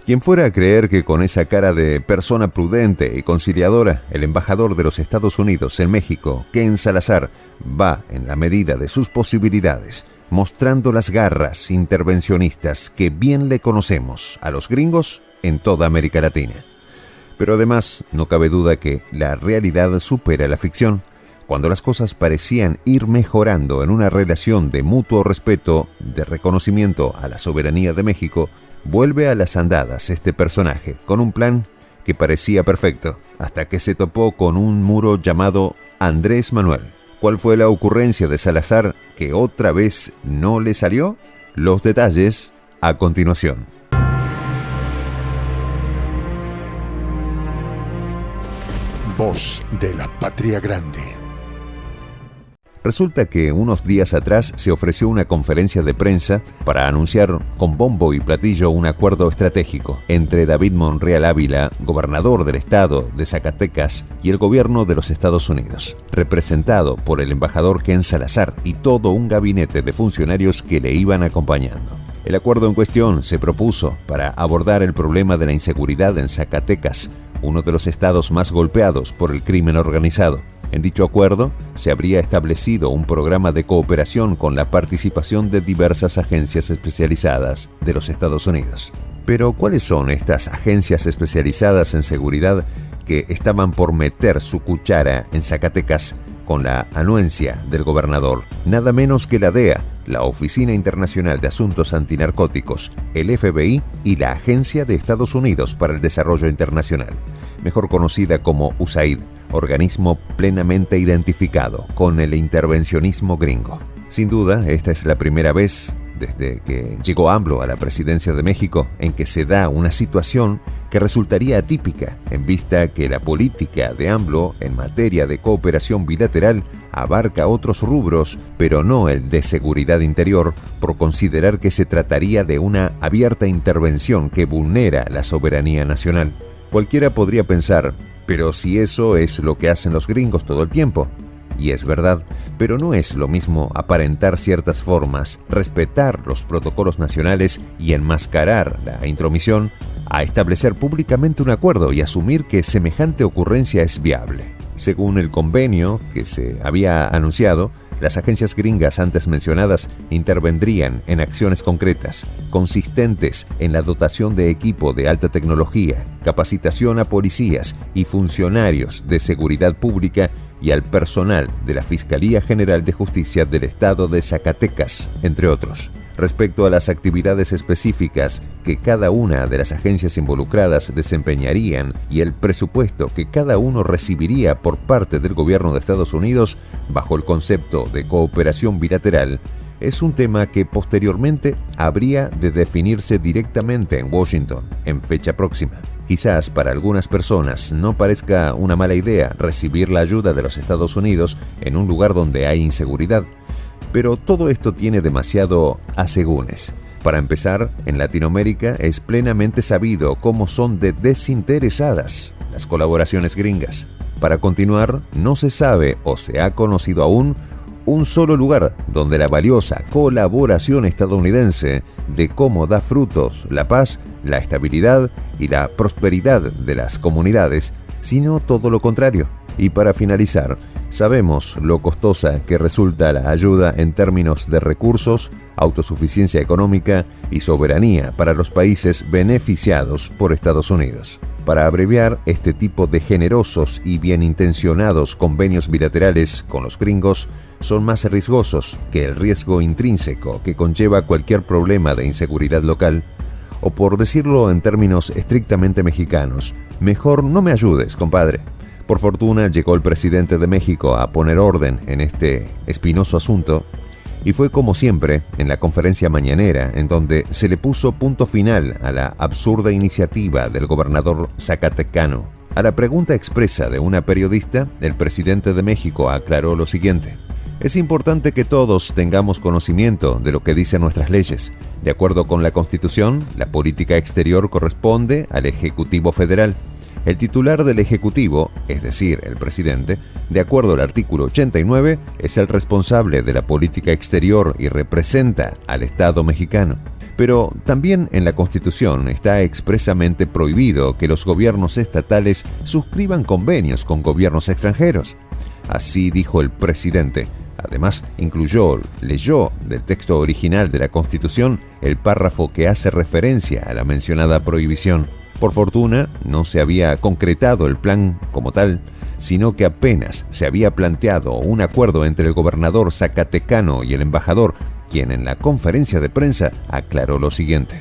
Quien fuera a creer que con esa cara de persona prudente y conciliadora, el embajador de los Estados Unidos en México, Ken Salazar, va, en la medida de sus posibilidades, mostrando las garras intervencionistas que bien le conocemos a los gringos en toda América Latina. Pero además, no cabe duda que la realidad supera la ficción. Cuando las cosas parecían ir mejorando en una relación de mutuo respeto, de reconocimiento a la soberanía de México, vuelve a las andadas este personaje, con un plan que parecía perfecto, hasta que se topó con un muro llamado Andrés Manuel. ¿Cuál fue la ocurrencia de Salazar que otra vez no le salió? Los detalles a continuación. Voz de la Patria Grande. Resulta que unos días atrás se ofreció una conferencia de prensa para anunciar con bombo y platillo un acuerdo estratégico entre David Monreal Ávila, gobernador del estado de Zacatecas, y el gobierno de los Estados Unidos, representado por el embajador Ken Salazar y todo un gabinete de funcionarios que le iban acompañando. El acuerdo en cuestión se propuso para abordar el problema de la inseguridad en Zacatecas, uno de los estados más golpeados por el crimen organizado. En dicho acuerdo, se habría establecido un programa de cooperación con la participación de diversas agencias especializadas de los Estados Unidos. Pero, ¿cuáles son estas agencias especializadas en seguridad que estaban por meter su cuchara en Zacatecas con la anuencia del gobernador? Nada menos que la DEA, la Oficina Internacional de Asuntos Antinarcóticos, el FBI y la Agencia de Estados Unidos para el Desarrollo Internacional, mejor conocida como USAID, organismo plenamente identificado con el intervencionismo gringo. Sin duda, esta es la primera vez desde que llegó AMLO a la presidencia de México en que se da una situación que resultaría atípica, en vista que la política de AMLO en materia de cooperación bilateral abarca otros rubros, pero no el de seguridad interior, por considerar que se trataría de una abierta intervención que vulnera la soberanía nacional. Cualquiera podría pensar, pero si eso es lo que hacen los gringos todo el tiempo. Y es verdad, pero no es lo mismo aparentar ciertas formas, respetar los protocolos nacionales y enmascarar la intromisión, a establecer públicamente un acuerdo y asumir que semejante ocurrencia es viable. Según el convenio que se había anunciado, las agencias gringas antes mencionadas intervendrían en acciones concretas, consistentes en la dotación de equipo de alta tecnología, capacitación a policías y funcionarios de seguridad pública y al personal de la Fiscalía General de Justicia del Estado de Zacatecas, entre otros. Respecto a las actividades específicas que cada una de las agencias involucradas desempeñarían y el presupuesto que cada uno recibiría por parte del gobierno de Estados Unidos bajo el concepto de cooperación bilateral, es un tema que posteriormente habría de definirse directamente en Washington en fecha próxima. Quizás para algunas personas no parezca una mala idea recibir la ayuda de los Estados Unidos en un lugar donde hay inseguridad, pero todo esto tiene demasiado asegúnes. Para empezar, en Latinoamérica es plenamente sabido cómo son de desinteresadas las colaboraciones gringas. Para continuar, no se sabe o se ha conocido aún un solo lugar donde la valiosa colaboración estadounidense de cómo da frutos la paz, la estabilidad y la prosperidad de las comunidades, sino todo lo contrario. Y para finalizar, sabemos lo costosa que resulta la ayuda en términos de recursos, autosuficiencia económica y soberanía para los países beneficiados por Estados Unidos. Para abreviar, este tipo de generosos y bien intencionados convenios bilaterales con los gringos son más riesgosos que el riesgo intrínseco que conlleva cualquier problema de inseguridad local. O por decirlo en términos estrictamente mexicanos, mejor no me ayudes, compadre. Por fortuna llegó el presidente de México a poner orden en este espinoso asunto y fue como siempre en la conferencia mañanera en donde se le puso punto final a la absurda iniciativa del gobernador zacatecano. A la pregunta expresa de una periodista, el presidente de México aclaró lo siguiente: es importante que todos tengamos conocimiento de lo que dicen nuestras leyes. De acuerdo con la Constitución, la política exterior corresponde al Ejecutivo Federal. El titular del Ejecutivo, es decir, el presidente, de acuerdo al artículo 89, es el responsable de la política exterior y representa al Estado mexicano. Pero también en la Constitución está expresamente prohibido que los gobiernos estatales suscriban convenios con gobiernos extranjeros. Así dijo el presidente. Además, leyó del texto original de la Constitución el párrafo que hace referencia a la mencionada prohibición. Por fortuna, no se había concretado el plan como tal, sino que apenas se había planteado un acuerdo entre el gobernador zacatecano y el embajador, quien en la conferencia de prensa aclaró lo siguiente.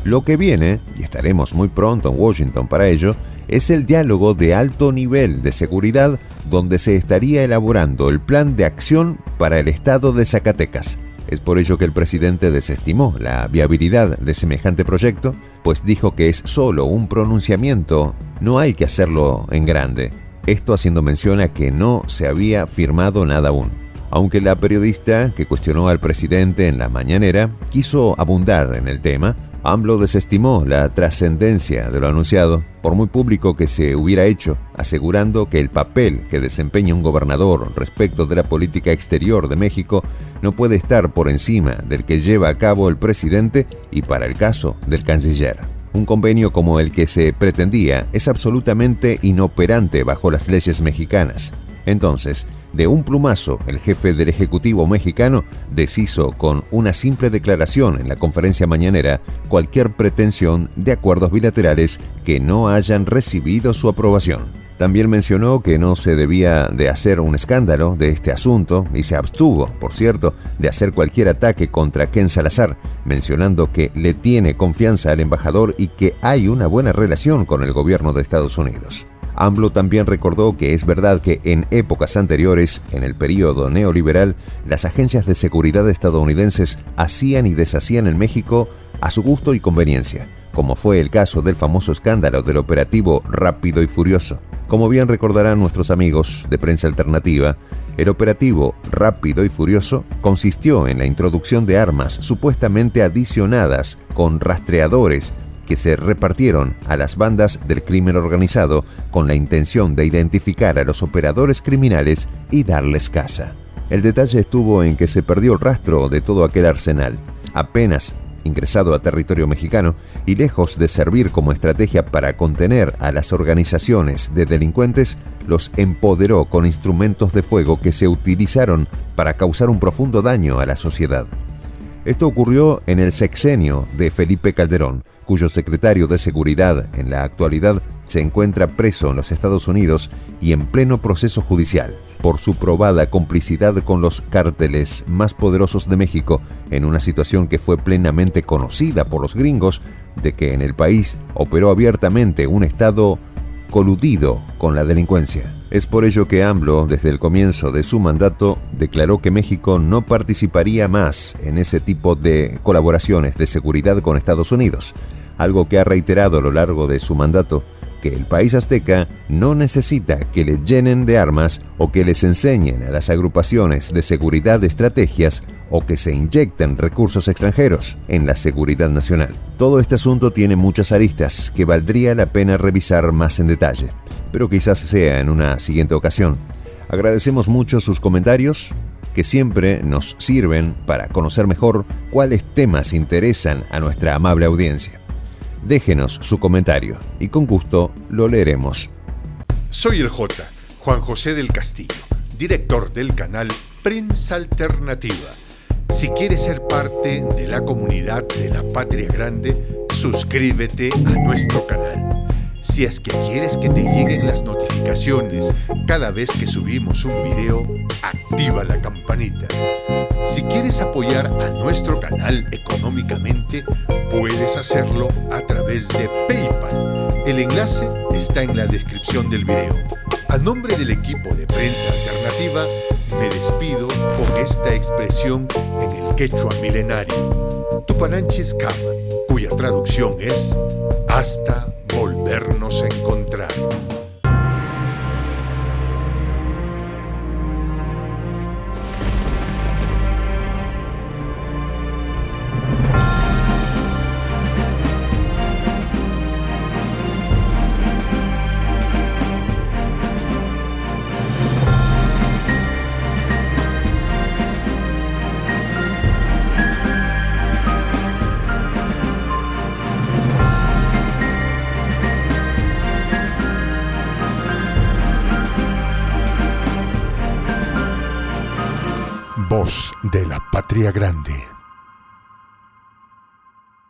Lo que viene, y estaremos muy pronto en Washington para ello, es el diálogo de alto nivel de seguridad donde se estaría elaborando el plan de acción para el estado de Zacatecas. Es por ello que el presidente desestimó la viabilidad de semejante proyecto, pues dijo que es solo un pronunciamiento, no hay que hacerlo en grande. Esto haciendo mención a que no se había firmado nada aún. Aunque la periodista que cuestionó al presidente en la mañanera quiso abundar en el tema, AMLO desestimó la trascendencia de lo anunciado, por muy público que se hubiera hecho, asegurando que el papel que desempeña un gobernador respecto de la política exterior de México no puede estar por encima del que lleva a cabo el presidente y para el caso del canciller. Un convenio como el que se pretendía es absolutamente inoperante bajo las leyes mexicanas. Entonces, de un plumazo, el jefe del Ejecutivo mexicano deshizo con una simple declaración en la conferencia mañanera cualquier pretensión de acuerdos bilaterales que no hayan recibido su aprobación. También mencionó que no se debía de hacer un escándalo de este asunto y se abstuvo, por cierto, de hacer cualquier ataque contra Ken Salazar, mencionando que le tiene confianza al embajador y que hay una buena relación con el gobierno de Estados Unidos. AMLO también recordó que es verdad que en épocas anteriores, en el período neoliberal, las agencias de seguridad estadounidenses hacían y deshacían en México a su gusto y conveniencia, como fue el caso del famoso escándalo del operativo Rápido y Furioso. Como bien recordarán nuestros amigos de Prensa Alternativa, el operativo Rápido y Furioso consistió en la introducción de armas supuestamente adicionadas con rastreadores que se repartieron a las bandas del crimen organizado con la intención de identificar a los operadores criminales y darles caza. El detalle estuvo en que se perdió el rastro de todo aquel arsenal. Apenas ingresado a territorio mexicano y lejos de servir como estrategia para contener a las organizaciones de delincuentes, los empoderó con instrumentos de fuego que se utilizaron para causar un profundo daño a la sociedad. Esto ocurrió en el sexenio de Felipe Calderón, cuyo secretario de Seguridad en la actualidad se encuentra preso en los Estados Unidos y en pleno proceso judicial por su probada complicidad con los cárteles más poderosos de México en una situación que fue plenamente conocida por los gringos de que en el país operó abiertamente un Estado coludido con la delincuencia. Es por ello que AMLO, desde el comienzo de su mandato, declaró que México no participaría más en ese tipo de colaboraciones de seguridad con Estados Unidos, algo que ha reiterado a lo largo de su mandato, que el país azteca no necesita que le llenen de armas o que les enseñen a las agrupaciones de seguridad estrategias o que se inyecten recursos extranjeros en la seguridad nacional. Todo este asunto tiene muchas aristas que valdría la pena revisar más en detalle, pero quizás sea en una siguiente ocasión. Agradecemos mucho sus comentarios, que siempre nos sirven para conocer mejor cuáles temas interesan a nuestra amable audiencia. Déjenos su comentario y con gusto lo leeremos. Soy el J, Juan José del Castillo, director del canal Prensa Alternativa. Si quieres ser parte de la comunidad de la Patria Grande, suscríbete a nuestro canal. Si es que quieres que te lleguen las notificaciones cada vez que subimos un video, activa la campanita. Si quieres apoyar a nuestro canal económicamente, puedes hacerlo a través de PayPal. El enlace está en la descripción del video. A nombre del equipo de Prensa Alternativa, me despido con esta expresión en el quechua milenario, Tupananchis Kama, cuya traducción es hasta volvernos a encontrar. Voz de la Patria Grande.